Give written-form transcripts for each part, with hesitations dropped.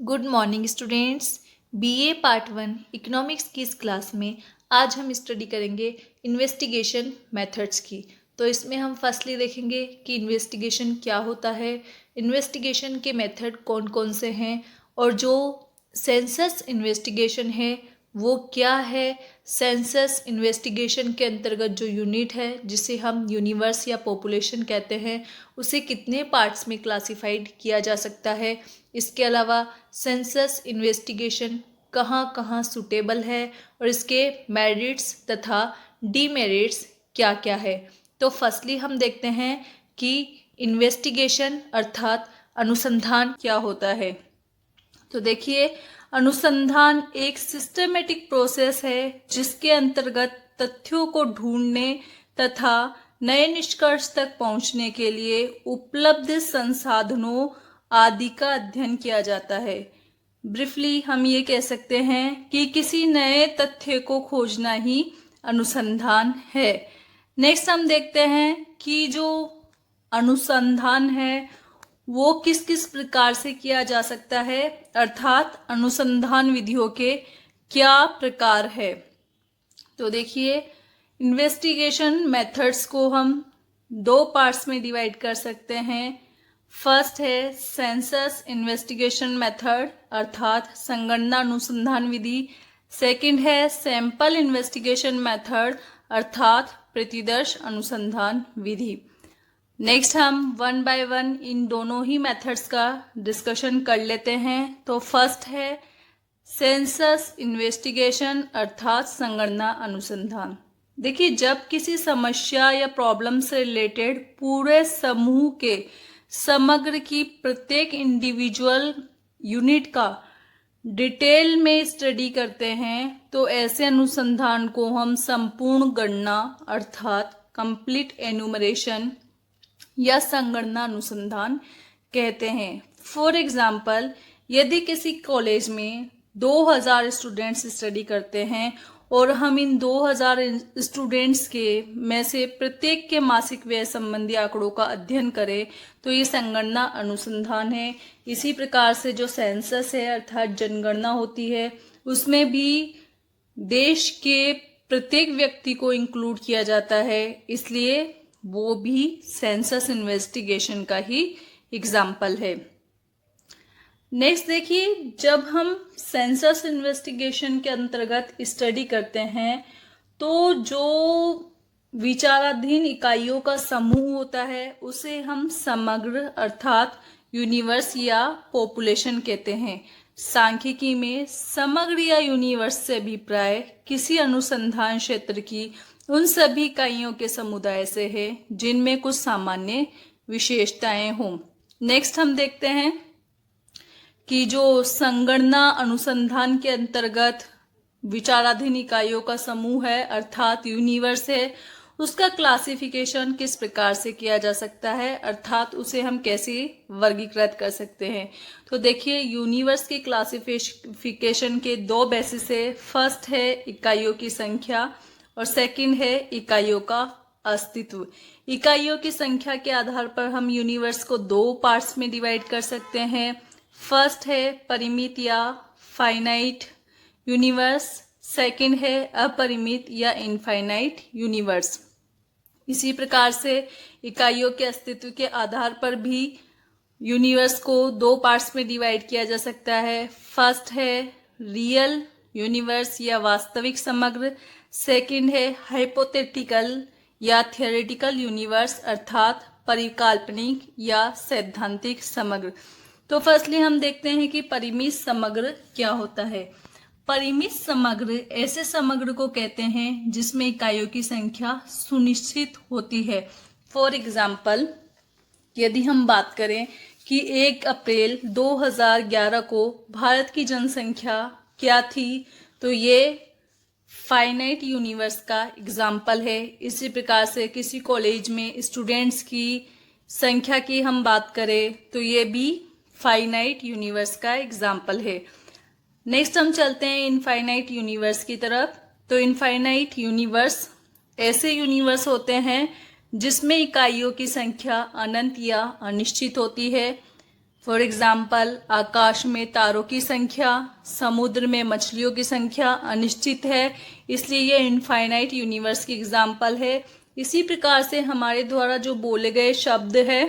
Good morning students. BA part 1 economics की इस class में आज हम स्टडी करेंगे इन्वेस्टिगेशन मेथड्स की। तो इसमें हम फर्स्टली देखेंगे कि इन्वेस्टिगेशन क्या होता है, इन्वेस्टिगेशन के मेथड कौन कौन से हैं और जो सेंसस इन्वेस्टिगेशन है वो क्या है। सेंसस इन्वेस्टिगेशन के अंतर्गत जो यूनिट है जिसे हम यूनिवर्स या पॉपुलेशन कहते हैं उसे कितने पार्ट्स में क्लासिफाइड किया जा सकता है। इसके अलावा सेंसस इन्वेस्टिगेशन कहाँ कहाँ सूटेबल है और इसके मेरिट्स तथा डीमेरिट्स क्या क्या है। तो फर्स्टली हम देखते हैं कि इन्वेस्टिगेशन अर्थात अनुसंधान क्या होता है। तो देखिए, अनुसंधान एक सिस्टमेटिक प्रोसेस है जिसके अंतर्गत तथ्यों को ढूंढने तथा नए निष्कर्ष तक पहुंचने के लिए उपलब्ध संसाधनों आदि का अध्ययन किया जाता है। ब्रीफली हम ये कह सकते हैं कि किसी नए तथ्य को खोजना ही अनुसंधान है। नेक्स्ट हम देखते हैं कि जो अनुसंधान है वो किस किस प्रकार से किया जा सकता है, अर्थात अनुसंधान विधियों के क्या प्रकार है। तो देखिए, इन्वेस्टिगेशन मेथड्स को हम दो पार्ट्स में डिवाइड कर सकते हैं। फर्स्ट है सेंसस इन्वेस्टिगेशन मेथड अर्थात संगणना अनुसंधान विधि। सेकंड है सैंपल इन्वेस्टिगेशन मेथड अर्थात प्रतिदर्श अनुसंधान विधि। नेक्स्ट हम वन बाय वन इन दोनों ही मेथड्स का डिस्कशन कर लेते हैं। तो फर्स्ट है सेंसस इन्वेस्टिगेशन अर्थात संगणना अनुसंधान। देखिए, जब किसी समस्या या प्रॉब्लम से रिलेटेड पूरे समूह के समग्र की प्रत्येक इंडिविजुअल यूनिट का डिटेल में स्टडी करते हैं तो ऐसे अनुसंधान को हम संपूर्ण गणना अर्थात कंप्लीट एनुमरेशन या संगणना अनुसंधान कहते हैं। फॉर एग्जाम्पल, यदि किसी कॉलेज में 2000 स्टूडेंट्स स्टडी करते हैं और हम इन 2000 स्टूडेंट्स के में से प्रत्येक के मासिक व्यय संबंधी आंकड़ों का अध्ययन करें तो ये संगणना अनुसंधान है। इसी प्रकार से जो सेंसस है अर्थात जनगणना होती है उसमें भी देश के प्रत्येक व्यक्ति को इंक्लूड किया जाता है, इसलिए वो भी सेंसस इन्वेस्टिगेशन का ही एग्जाम्पल है। नेक्स्ट देखिए, जब हम सेंसस इन्वेस्टिगेशन के अंतर्गत स्टडी करते हैं तो जो विचाराधीन इकाइयों का समूह होता है उसे हम समग्र अर्थात यूनिवर्स या पॉपुलेशन कहते हैं। सांख्यिकी में समग्र या यूनिवर्स से अभिप्राय किसी अनुसंधान क्षेत्र की उन सभी इकाइयों के समुदाय से है जिनमें कुछ सामान्य विशेषताएं हों। नेक्स्ट हम देखते हैं कि जो संगणना अनुसंधान के अंतर्गत विचाराधीन इकाइयों का समूह है अर्थात यूनिवर्स है, उसका क्लासिफिकेशन किस प्रकार से किया जा सकता है अर्थात उसे हम कैसे वर्गीकृत कर सकते हैं। तो देखिए, यूनिवर्स के क्लासिफिकेशन के दो बेसिस है। फर्स्ट है इकाइयों की संख्या और सेकंड है इकाइयों का अस्तित्व। इकाइयों की संख्या के आधार पर हम यूनिवर्स को दो पार्ट्स में डिवाइड कर सकते हैं। फर्स्ट है परिमित या फाइनाइट यूनिवर्स, सेकंड है अपरिमित या इनफाइनाइट यूनिवर्स। इसी प्रकार से इकाइयों के अस्तित्व के आधार पर भी यूनिवर्स को दो पार्ट्स में डिवाइड किया जा सकता है। फर्स्ट है रियल यूनिवर्स या वास्तविक समग्र, सेकंड है हाइपोथेटिकल या थियोरेटिकल यूनिवर्स अर्थात परिकल्पनिक या सैद्धांतिक समग्र। तो फर्स्टली हम देखते हैं कि परिमित समग्र क्या होता है। परिमित समग्र ऐसे समग्र को कहते हैं जिसमें इकाइयों की संख्या सुनिश्चित होती है। फॉर एग्जाम्पल, यदि हम बात करें कि 1 अप्रैल 2011 को भारत की जनसंख्या क्या थी, तो ये फाइनाइट यूनिवर्स का एग्जाम्पल है। इसी प्रकार से किसी कॉलेज में स्टूडेंट्स की संख्या की हम बात करें तो ये भी फाइनाइट यूनिवर्स का एग्जाम्पल है। नेक्स्ट हम चलते हैं इनफाइनाइट यूनिवर्स की तरफ। तो इनफाइनाइट यूनिवर्स ऐसे यूनिवर्स होते हैं जिसमें इकाइयों की संख्या अनंत या अनिश्चित होती है। फॉर एग्जाम्पल, आकाश में तारों की संख्या, समुद्र में मछलियों की संख्या अनिश्चित है, इसलिए ये इनफाइनाइट यूनिवर्स की एग्जाम्पल है। इसी प्रकार से हमारे द्वारा जो बोले गए शब्द है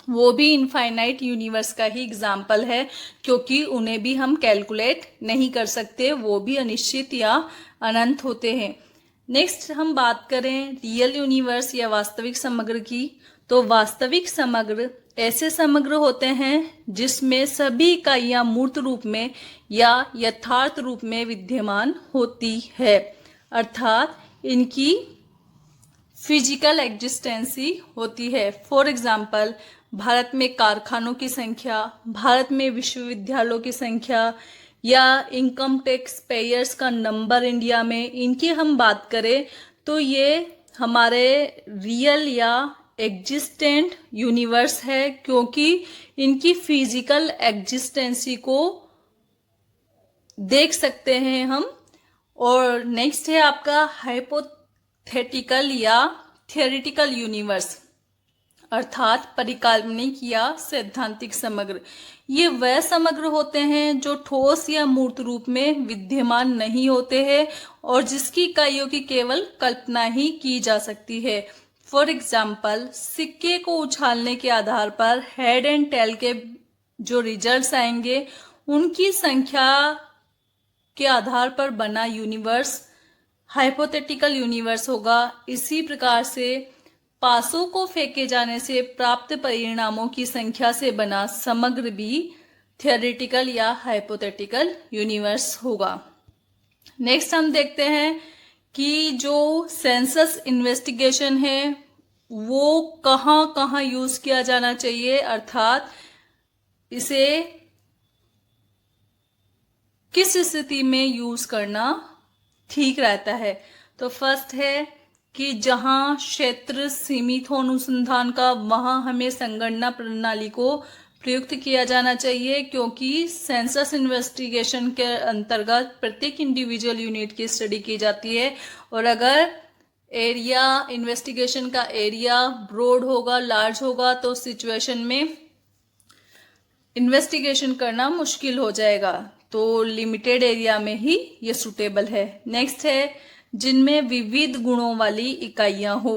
वो भी इनफाइनाइट यूनिवर्स का ही एग्जाम्पल है, क्योंकि उन्हें भी हम कैलकुलेट नहीं कर सकते, वो भी अनिश्चित या अनंत होते हैं। नेक्स्ट हम बात करें रियल यूनिवर्स या वास्तविक समग्र की, तो वास्तविक समग्र ऐसे समग्र होते हैं जिसमें सभी इकाइयां मूर्त रूप में या यथार्थ रूप में विद्यमान होती है, अर्थात इनकी फिजिकल एग्जिस्टेंसी होती है। फॉर एग्जाम्पल, भारत में कारखानों की संख्या, भारत में विश्वविद्यालयों की संख्या या इनकम टैक्स पेयर्स का नंबर इंडिया में, इनकी हम बात करें तो ये हमारे रियल या एग्जिस्टेंट यूनिवर्स है, क्योंकि इनकी फिजिकल एग्जिस्टेंसी को देख सकते हैं हम। और नेक्स्ट है आपका हाइपोथेटिकल या थियोरिटिकल यूनिवर्स, अर्थात परिकाल्पनिक या सैद्धांतिक समग्र। ये वह समग्र होते हैं जो ठोस या मूर्त रूप में विद्यमान नहीं होते हैं और जिसकी इकाइयों की केवल कल्पना ही की जा सकती है। फॉर एग्जाम्पल, सिक्के को उछालने के आधार पर हेड एंड टेल के जो रिजल्ट्स आएंगे उनकी संख्या के आधार पर बना यूनिवर्स हाइपोथेटिकल यूनिवर्स होगा। इसी प्रकार से पासों को फेंके जाने से प्राप्त परिणामों की संख्या से बना समग्र भी थियोरिटिकल या हाइपोथेटिकल यूनिवर्स होगा। नेक्स्ट हम देखते हैं कि जो सेंसस इन्वेस्टिगेशन है वो कहाँ कहाँ यूज किया जाना चाहिए, अर्थात इसे किस स्थिति में यूज करना ठीक रहता है। तो फर्स्ट है कि जहां क्षेत्र सीमित हो अनुसंधान का, वहां हमें संगणना प्रणाली को प्रयुक्त किया जाना चाहिए, क्योंकि सेंसस इन्वेस्टिगेशन के अंतर्गत प्रत्येक इंडिविजुअल यूनिट की स्टडी की जाती है। और अगर एरिया इन्वेस्टिगेशन का एरिया ब्रॉड होगा, लार्ज होगा, तो सिचुएशन में इन्वेस्टिगेशन करना मुश्किल हो जाएगा। तो लिमिटेड एरिया में ही ये सुटेबल है। नेक्स्ट है जिनमें विविध गुणों वाली इकाइयां हो।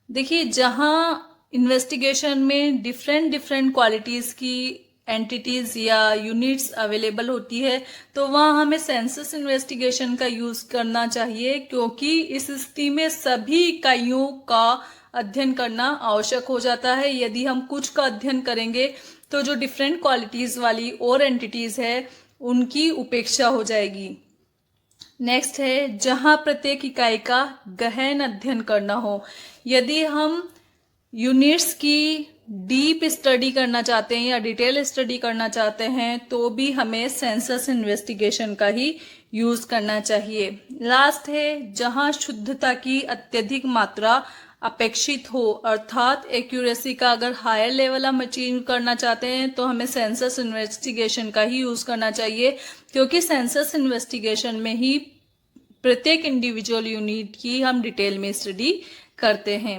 देखिए, जहां इन्वेस्टिगेशन में डिफरेंट डिफरेंट क्वालिटीज की एंटिटीज या यूनिट्स अवेलेबल होती है, तो वहां हमें सेंसस इन्वेस्टिगेशन का यूज करना चाहिए, क्योंकि इस स्थिति में सभी इकाइयों का अध्ययन करना आवश्यक हो जाता है। यदि हम कुछ का अध्ययन करेंगे तो जो डिफरेंट क्वालिटीज वाली और एंटिटीज है उनकी उपेक्षा हो जाएगी। नेक्स्ट है जहां प्रत्येक इकाई का गहन अध्ययन करना हो। यदि हम यूनिट्स की डीप स्टडी करना चाहते हैं या डिटेल स्टडी करना चाहते हैं तो भी हमें सेंसस इन्वेस्टिगेशन का ही यूज करना चाहिए। लास्ट है जहां शुद्धता की अत्यधिक मात्रा अपेक्षित हो, अर्थात एक्यूरेसी का अगर हायर लेवल हम अचीव करना चाहते हैं तो हमें सेंसस इन्वेस्टिगेशन का ही यूज करना चाहिए, क्योंकि सेंसस इन्वेस्टिगेशन में ही प्रत्येक इंडिविजुअल यूनिट की हम डिटेल में स्टडी करते हैं।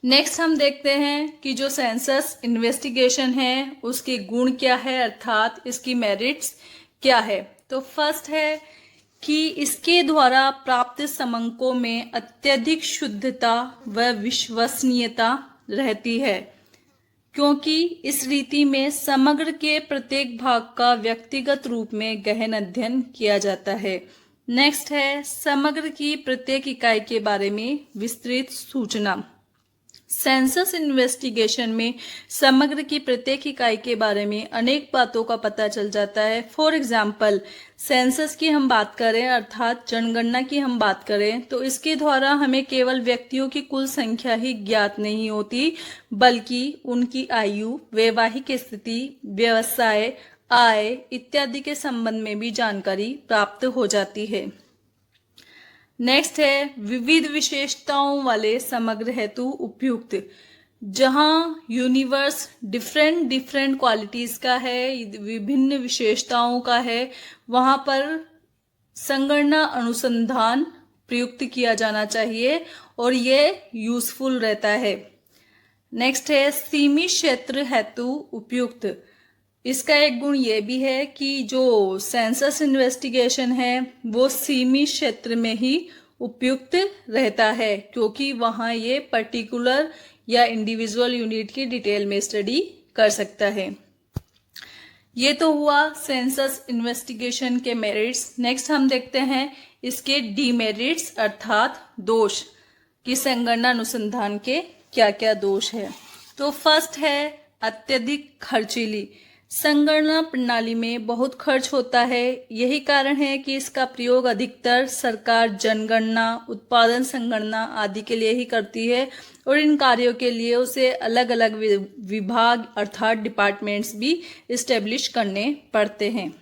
नेक्स्ट हम देखते हैं कि जो सेंसस इन्वेस्टिगेशन है उसके गुण क्या है, अर्थात इसकी मेरिट्स क्या है। तो फर्स्ट है कि इसके द्वारा प्राप्त समंकों में अत्यधिक शुद्धता व विश्वसनीयता रहती है, क्योंकि इस रीति में समग्र के प्रत्येक भाग का व्यक्तिगत रूप में गहन अध्ययन किया जाता है। नेक्स्ट है समग्र की प्रत्येक इकाई के बारे में विस्तृत सूचना। सेंसस इन्वेस्टिगेशन में समग्र की प्रत्येक इकाई के बारे में अनेक बातों का पता चल जाता है। फॉर एग्जाम्पल, सेंसस की हम बात करें, अर्थात जनगणना की हम बात करें, तो इसके द्वारा हमें केवल व्यक्तियों की कुल संख्या ही ज्ञात नहीं होती, बल्कि उनकी आयु, वैवाहिक स्थिति, व्यवसाय, आय इत्यादि के संबंध में भी जानकारी प्राप्त हो जाती है। नेक्स्ट है विविध विशेषताओं वाले समग्र हेतु उपयुक्त। जहां यूनिवर्स डिफरेंट डिफरेंट क्वालिटीज का है, विभिन्न विशेषताओं का है, वहां पर संगणना अनुसंधान प्रयुक्त किया जाना चाहिए और ये यूजफुल रहता है। नेक्स्ट है सीमित क्षेत्र हेतु उपयुक्त। इसका एक गुण ये भी है कि जो सेंसस इन्वेस्टिगेशन है वो सीमित क्षेत्र में ही उपयुक्त रहता है, क्योंकि वहाँ ये पर्टिकुलर या इंडिविजुअल यूनिट की डिटेल में स्टडी कर सकता है। ये तो हुआ सेंसस इन्वेस्टिगेशन के मेरिट्स। नेक्स्ट हम देखते हैं इसके डीमेरिट्स अर्थात दोष कि संगणना अनुसंधान के क्या क्या दोष है। तो फर्स्ट है अत्यधिक खर्चीली। संगणना प्रणाली में बहुत खर्च होता है। यही कारण है कि इसका प्रयोग अधिकतर सरकार जनगणना, उत्पादन संगणना आदि के लिए ही करती है और इन कार्यों के लिए उसे अलग अलग विभाग अर्थात डिपार्टमेंट्स भी इस्टेब्लिश करने पड़ते हैं।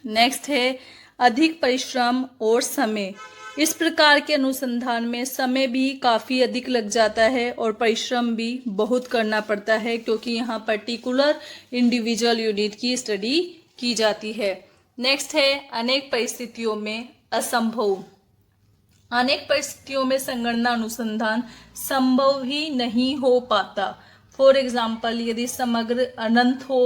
नेक्स्ट है अधिक परिश्रम और समय। इस प्रकार के अनुसंधान में समय भी काफ़ी अधिक लग जाता है और परिश्रम भी बहुत करना पड़ता है, क्योंकि यहाँ पर्टिकुलर इंडिविजुअल यूनिट की स्टडी की जाती है। नेक्स्ट है अनेक परिस्थितियों में असंभव। अनेक परिस्थितियों में संगणना अनुसंधान संभव ही नहीं हो पाता। फॉर एग्जाम्पल, यदि समग्र अनंत हो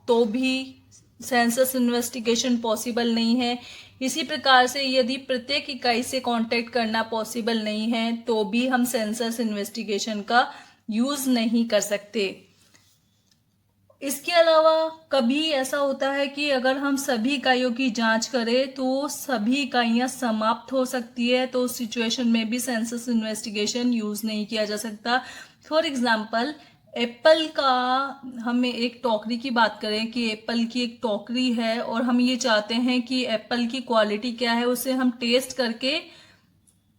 तो भी सेंसस इन्वेस्टिगेशन पॉसिबल नहीं है। इसी प्रकार से यदि प्रत्येक इकाई से कांटेक्ट करना पॉसिबल नहीं है तो भी हम सेंसस इन्वेस्टिगेशन का यूज नहीं कर सकते। इसके अलावा कभी ऐसा होता है कि अगर हम सभी इकाइयों की जांच करें तो सभी इकाइयां समाप्त हो सकती है, तो उस सिचुएशन में भी सेंसस इन्वेस्टिगेशन यूज नहीं किया जा सकता। फॉर एग्जाम्पल, एप्पल का हम एक टोकरी की बात करें कि एप्पल की एक टोकरी है और हम ये चाहते हैं कि एप्पल की क्वालिटी क्या है, उसे हम टेस्ट करके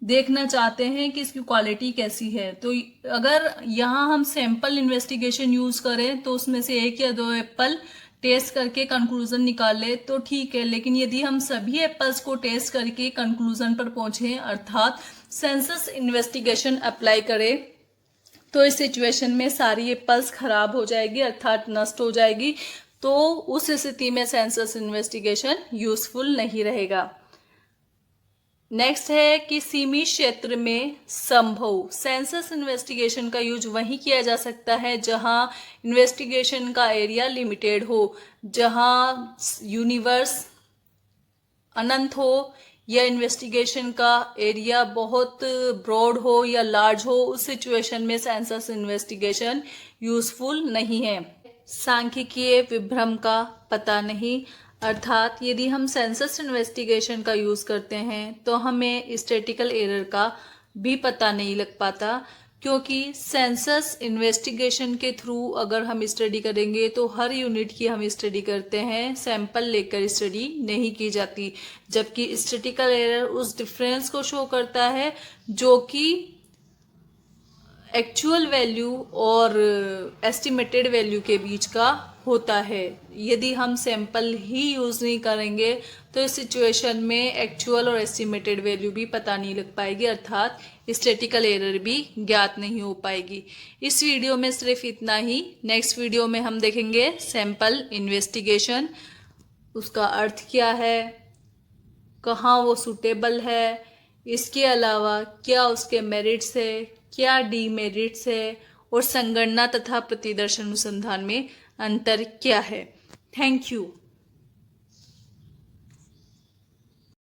देखना चाहते हैं कि इसकी क्वालिटी कैसी है। तो अगर यहाँ हम सैंपल इन्वेस्टिगेशन यूज करें तो उसमें से एक या दो एप्पल टेस्ट करके कंक्लूजन निकाले तो ठीक है, लेकिन यदि हम सभी एप्पल्स को टेस्ट करके कंक्लूजन पर पहुंचे अर्थात सेंसस इन्वेस्टिगेशन अप्लाई करें तो इस सिचुएशन में सारी एप्पल्स खराब हो जाएगी अर्थात नष्ट हो जाएगी। तो उस स्थिति में सेंसस इन्वेस्टिगेशन यूजफुल नहीं रहेगा। नेक्स्ट है कि सीमित क्षेत्र में संभव। सेंसस इन्वेस्टिगेशन का यूज वहीं किया जा सकता है जहां इन्वेस्टिगेशन का एरिया लिमिटेड हो, जहां यूनिवर्स अनंत हो या इन्वेस्टिगेशन का एरिया बहुत ब्रॉड हो या लार्ज हो। उस सिचुएशन में सेंसस इन्वेस्टिगेशन यूजफुल नहीं है। सांख्यिकीय विभ्रम का पता नहीं, अर्थात यदि हम सेंसस इन्वेस्टिगेशन का यूज करते हैं तो हमें स्टैटिस्टिकल एरर का भी पता नहीं लग पाता, क्योंकि सेंसस इन्वेस्टिगेशन के थ्रू अगर हम स्टडी करेंगे तो हर यूनिट की हम स्टडी करते हैं, सैंपल लेकर स्टडी नहीं की जाती। जबकि स्टैटिस्टिकल एरर उस डिफरेंस को शो करता है जो कि एक्चुअल वैल्यू और एस्टिमेटेड वैल्यू के बीच का होता है। यदि हम सैंपल ही यूज़ नहीं करेंगे तो इस सिचुएशन में एक्चुअल और एस्टिमेटेड वैल्यू भी पता नहीं लग पाएगी, अर्थात स्टैटिस्टिकल एरर भी ज्ञात नहीं हो पाएगी। इस वीडियो में सिर्फ इतना ही। नेक्स्ट वीडियो में हम देखेंगे सैंपल इन्वेस्टिगेशन, उसका अर्थ क्या है, कहाँ वो सूटेबल है, इसके अलावा क्या उसके मेरिट्स है, क्या डीमेरिट्स है और संगणना तथा प्रतिदर्शन अनुसंधान में अंतर क्या है। Thank you.